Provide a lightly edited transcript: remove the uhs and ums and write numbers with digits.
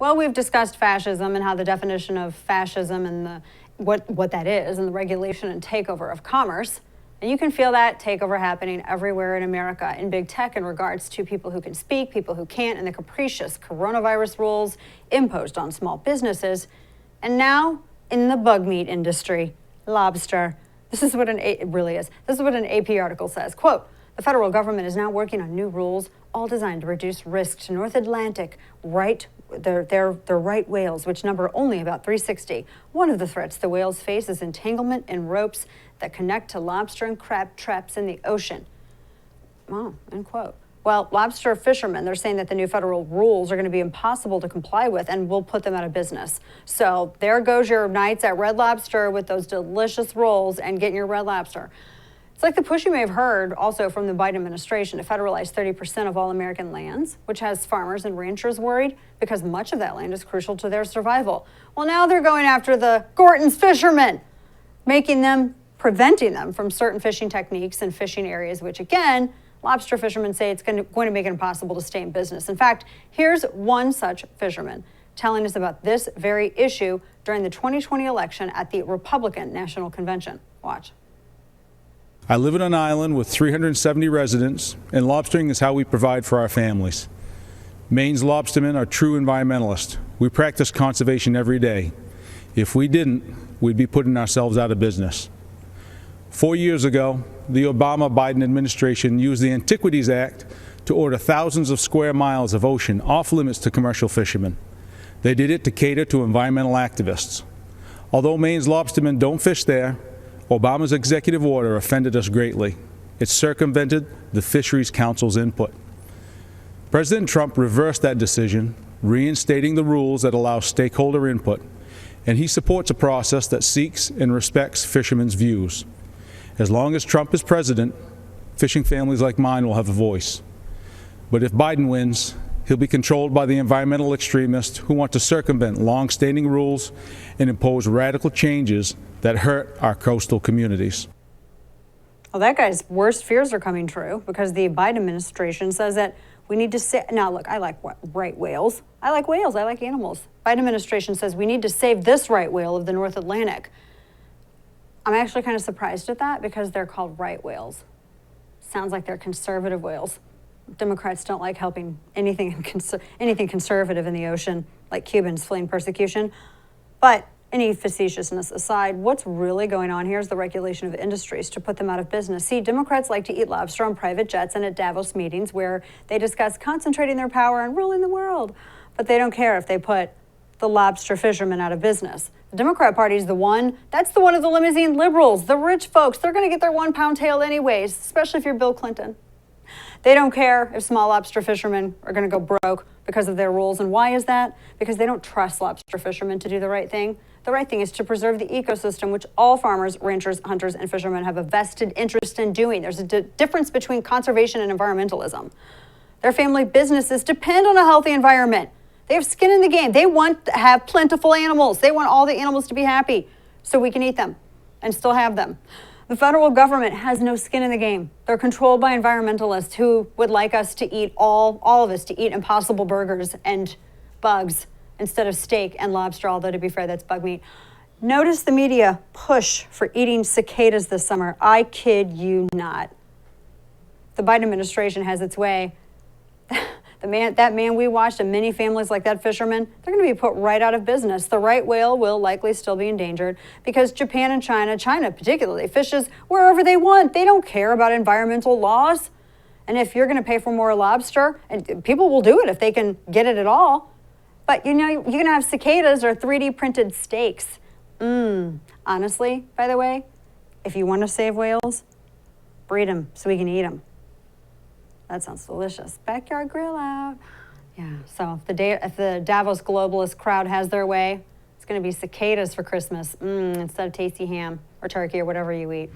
Well, we've discussed fascism and how the definition of fascism and what that is and the regulation and takeover of commerce. And you can feel that takeover happening everywhere in America in big tech in regards to people who can speak, people who can't, and the capricious coronavirus rules imposed on small businesses. And now in the bug meat industry, lobster. This is what it really is. This is what an AP article says. Quote, the federal government is now working on new rules, all designed to reduce risk to North Atlantic right whales, which number only about 360. One of the threats the whales face is entanglement in ropes that connect to lobster and crab traps in the ocean. Oh, end quote. Well, lobster fishermen, they're saying that the new federal rules are going to be impossible to comply with and will put them out of business. So there goes your nights at Red Lobster with those delicious rolls and getting your red lobster. It's like the push you may have heard also from the Biden administration to federalize 30% of all American lands, which has farmers and ranchers worried because much of that land is crucial to their survival. Well, now they're going after the Gorton's fishermen, preventing them from certain fishing techniques and fishing areas, which again, lobster fishermen say it's going to make it impossible to stay in business. In fact, here's one such fisherman telling us about this very issue during the 2020 election at the Republican National Convention. Watch. I live on an island with 370 residents, and lobstering is how we provide for our families. Maine's lobstermen are true environmentalists. We practice conservation every day. If we didn't, we'd be putting ourselves out of business. 4 years ago, the Obama-Biden administration used the Antiquities Act to order thousands of square miles of ocean off limits to commercial fishermen. They did it to cater to environmental activists. Although Maine's lobstermen don't fish there, Obama's executive order offended us greatly. It circumvented the Fisheries Council's input. President Trump reversed that decision, reinstating the rules that allow stakeholder input, and he supports a process that seeks and respects fishermen's views. As long as Trump is president, fishing families like mine will have a voice. But if Biden wins, he'll be controlled by the environmental extremists who want to circumvent long-standing rules and impose radical changes that hurt our coastal communities. Well, that guy's worst fears are coming true because the Biden administration says that we need to save. Now, look, I like right whales. I like whales. I like animals. Biden administration says we need to save this right whale of the North Atlantic. I'm actually kind of surprised at that because they're called right whales. Sounds like they're conservative whales. Democrats don't like helping anything conservative in the ocean, like Cubans fleeing persecution. But any facetiousness aside, what's really going on here is the regulation of industries to put them out of business. See, Democrats like to eat lobster on private jets and at Davos meetings where they discuss concentrating their power and ruling the world. But they don't care if they put the lobster fishermen out of business. The Democrat Party is the one of the limousine liberals, the rich folks. They're going to get their one-pound tail anyways, especially if you're Bill Clinton. They don't care if small lobster fishermen are going to go broke because of their rules. And why is that? Because they don't trust lobster fishermen to do the right thing. The right thing is to preserve the ecosystem, which all farmers, ranchers, hunters, and fishermen have a vested interest in doing. There's a difference between conservation and environmentalism. Their family businesses depend on a healthy environment. They have skin in the game. They want to have plentiful animals. They want all the animals to be happy so we can eat them and still have them. The federal government has no skin in the game. They're controlled by environmentalists who would like us to eat, all of us to eat Impossible burgers and bugs instead of steak and lobster, although to be fair, that's bug meat. Notice the media push for eating cicadas this summer. I kid you not. The Biden administration has its way. That man we watched and many families like that fisherman, they're going to be put right out of business. The right whale will likely still be endangered because Japan and China particularly, fishes wherever they want. They don't care about environmental laws. And if you're going to pay for more lobster, and people will do it if they can get it at all. But you know, you're going to have cicadas or 3D printed steaks. Honestly, by the way, if you want to save whales, breed them so we can eat them. That sounds delicious. Backyard grill out. Yeah, so if the Davos globalist crowd has their way, it's going to be cicadas for Christmas instead of tasty ham or turkey or whatever you eat.